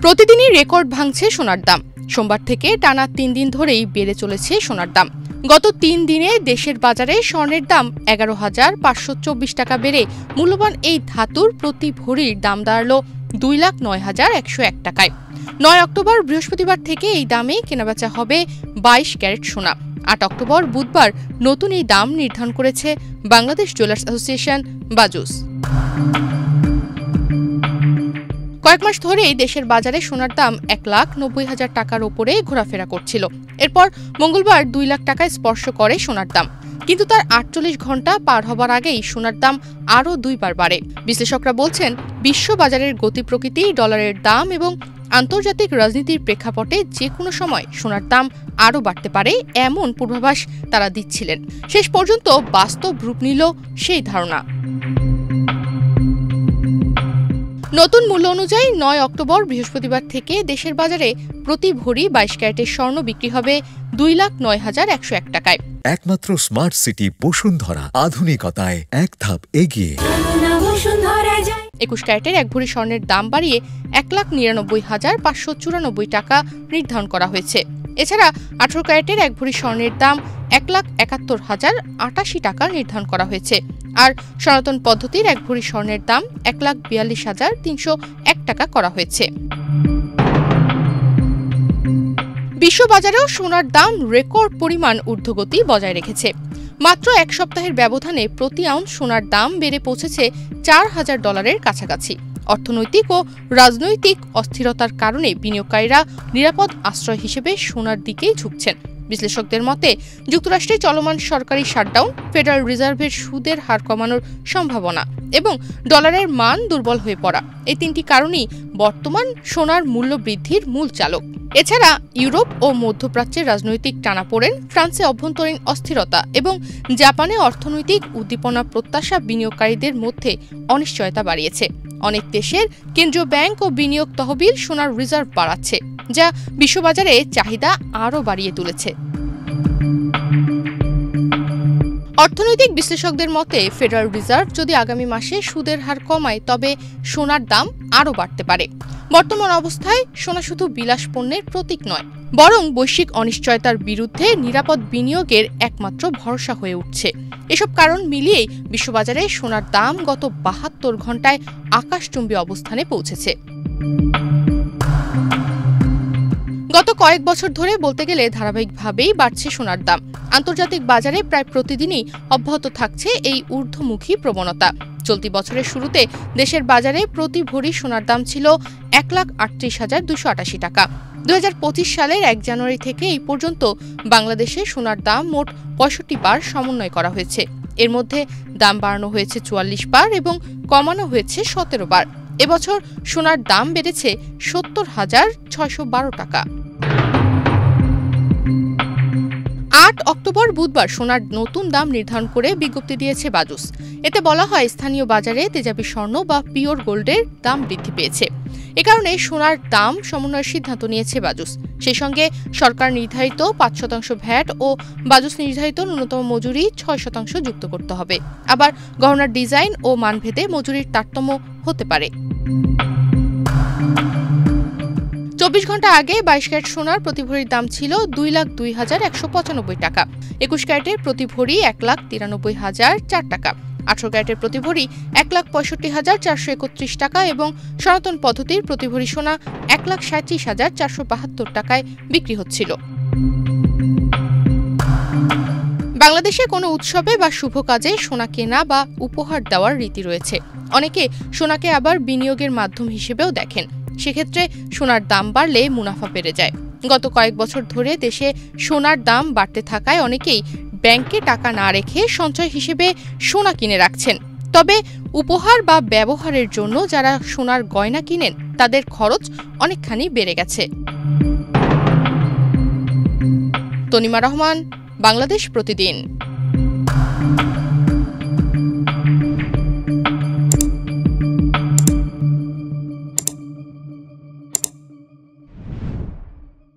প্রতিদিনই রেকর্ড ভাঙছে সোনার দাম। সোমবার থেকে টানা 3 দিন ধরেই বেড়ে চলেছে সোনার দাম। গত 3 দিনে দেশের বাজারে স্বর্ণের দাম 11,524 টাকা বেড়ে মূল্যবান এই ধাতুর প্রতি ভরির দাম দাঁড়ালো 2,09,101 টাকায়। 9 অক্টোবর বৃহস্পতিবার থেকে এই দামে কেনাবেচা হবে 22 ক্যারেট সোনা। 8 অক্টোবর বুধবার নতুন এই দাম নির্ধারণ করেছে বাংলাদেশ জুয়েলার্স অ্যাসোসিয়েশন বাজুস। কয়েক মাস ধরেই দেশের বাজারে সোনার দাম 1,90,000 টাকার ওপরে ঘোরাফেরা করছিল। এরপর মঙ্গলবার 2 লাখ টাকায় স্পর্শ করে সোনার দাম। কিন্তু তার 48 ঘন্টা পার হবার আগেই সোনার দাম আরও 2 বার বাড়ে। বিশ্লেষকরা বলছেন, বিশ্ব বাজারের গতি প্রকৃতি, ডলারের দাম এবং আন্তর্জাতিক রাজনীতির প্রেক্ষাপটে যে কোনো সময় সোনার দাম আরও বাড়তে পারে এমন পূর্বাভাস তারা দিচ্ছিলেন। শেষ পর্যন্ত বাস্তব রূপ নিল সেই ধারণা। নতুন মূল্য অনুযায়ী 9 অক্টোবর বৃহস্পতিবার থেকে দেশের বাজারে প্রতি ভরি 22 ক্যারেটের স্বর্ণ বিক্রি হবে 2,09,101 টাকায়। একমাত্র স্মার্ট সিটি বসুন্ধরা, আধুনিকতায় এক ধাপ এগিয়ে। 21 ক্যারেটের এক ভরি স্বর্ণের দাম বাড়িয়ে 1,99,594 টাকা নির্ধারণ করা হয়েছে। এছাড়া 18 ক্যারেটের এক ভরি স্বর্ণের দাম 1,71,088 টাকা নির্ধারণ করা হয়েছে। আর সনাতন পদ্ধতির এক ভরি স্বর্ণের দাম 1,42,301 টাকা করা হয়েছে। বিশ্ববাজারেও সোনার দাম রেকর্ড পরিমাণ ঊর্ধ্বগতি বজায় রেখেছে। মাত্র এক সপ্তাহের ব্যবধানে প্রতি আউন্স সোনার দাম বেড়ে পৌঁছেছে $4,000 কাছাকাছি। অর্থনৈতিক ও রাজনৈতিক অস্থিরতার কারণে বিনিয়োগকারীরা নিরাপদ আশ্রয় হিসেবে সোনার দিকেই ঝুঁকছেন। বিশ্লেষকদের মতে, যুক্তরাষ্ট্রে চলমান সরকারি শাটডাউন, ফেডারেল রিজার্ভের সুদের হার কমানোর সম্ভাবনা এবং ডলারের মান দুর্বল হয়ে পড়া, এই 3টি কারণই বর্তমান সোনার মূল্য বৃদ্ধির মূল চালক। এছাড়া ইউরোপ ও মধ্যপ্রাচ্যের রাজনৈতিক টানাপোড়েন, ফ্রান্সে অভ্যন্তরীণ অস্থিরতা এবং জাপানে অর্থনৈতিক উদ্দীপনা প্রত্যাশা বিনিয়োগকারীদের মধ্যে অনিশ্চয়তা বাড়িয়েছে। অনেক দেশের কেন্দ্রীয় ব্যাংক ও বিনিয়োগ তহবিল সোনার রিজার্ভ বাড়াচ্ছে, যা বিশ্ববাজারে চাহিদা আরও বাড়িয়ে তুলেছে। অর্থনৈতিক বিশ্লেষকদের মতে, ফেডারেল রিজার্ভ যদি আগামী মাসে সুদের হার কমায় তবে সোনার দাম আরও বাড়তে পারে। বর্তমান অবস্থায় সোনা শুধু বিলাস পণ্যের প্রতীক নয়, বরং বৈশ্বিক অনিশ্চয়তার বিরুদ্ধে নিরাপদ বিনিয়োগের একমাত্র ভরসা হয়ে উঠছে। এসব কারণ মিলিয়েই বিশ্ববাজারে সোনার দাম গত 72 ঘন্টায় আকাশচুম্বী অবস্থানে পৌঁছেছে। গত কয়েক বছর ধরে বলতে গেলে ধারাবাহিকভাবেই বাড়ছে সোনার দাম। আন্তর্জাতিক বাজারে প্রায় প্রতিদিনই অব্যাহত থাকছে এই ঊর্ধ্বমুখী প্রবণতা। চলতি বছরের শুরুতে দেশের বাজারে প্রতি ভরি সোনার দাম ছিল 1,38,288 টাকা। 2025 সালের 1 জানুয়ারি থেকে এই পর্যন্ত বাংলাদেশে সোনার দাম মোট 65 বার সমন্বয় করা হয়েছে। এর মধ্যে দাম বাড়ানো হয়েছে 44 বার এবং কমানো হয়েছে 17 বার। এবছর সোনার দাম বেড়েছে 70,612 টাকা। 8 অক্টোবর বুধবার সোনার নতুন দাম নির্ধারণ করে বিজ্ঞপ্তি দিয়েছে বাজুস। এতে বলা হয়, স্থানীয় বাজারে তেজাবি স্বর্ণ বা পিওর গোল্ডের দাম বৃদ্ধি পেয়েছে। এ কারণে সোনার দাম সমন্বয়ের সিদ্ধান্ত নিয়েছে বাজুস। সেই সঙ্গে সরকার নির্ধারিত 5% ভ্যাট ও বাজুস নির্ধারিত ন্যূনতম মজুরি 6% যুক্ত করতে হবে। আবার গহনার ডিজাইন ও মানভেদে মজুরির তারতম্য হতে পারে। 24 ঘন্টা আগে 22 ক্যারেট সোনার প্রতি ভরির দাম ছিল 2,02,195 টাকা। 21 ক্যারেটের প্রতি ভরি 1,93,004 টাকা। 18 ক্যারেটের প্রতি ভরি 1,65,431 টাকা এবং সনাতন পদ্ধতির প্রতি ভরি সোনা 1,37,472 টাকায় বিক্রি হচ্ছিল। বাংলাদেশে কোনো উৎসবে বা শুভ কাজে সোনা কেনা বা উপহার দেওয়ার রীতি রয়েছে। অনেকে সোনাকে আবার বিনিয়োগের মাধ্যম হিসেবেও দেখেন। সেক্ষেত্রে সোনার দাম বাড়লে মুনাফা বেড়ে যায়। গত কয়েক বছর ধরে দেশে সোনার দাম বাড়তে থাকায় অনেকেই ব্যাংকে টাকা না রেখে সঞ্চয় হিসেবে সোনা কিনে রাখছেন। তবে উপহার বা ব্যবহারের জন্য যারা সোনার গয়না কিনেন তাদের খরচ অনেকখানি বেড়ে গেছে। তনিমা রহমান, বাংলাদেশ প্রতিদিন।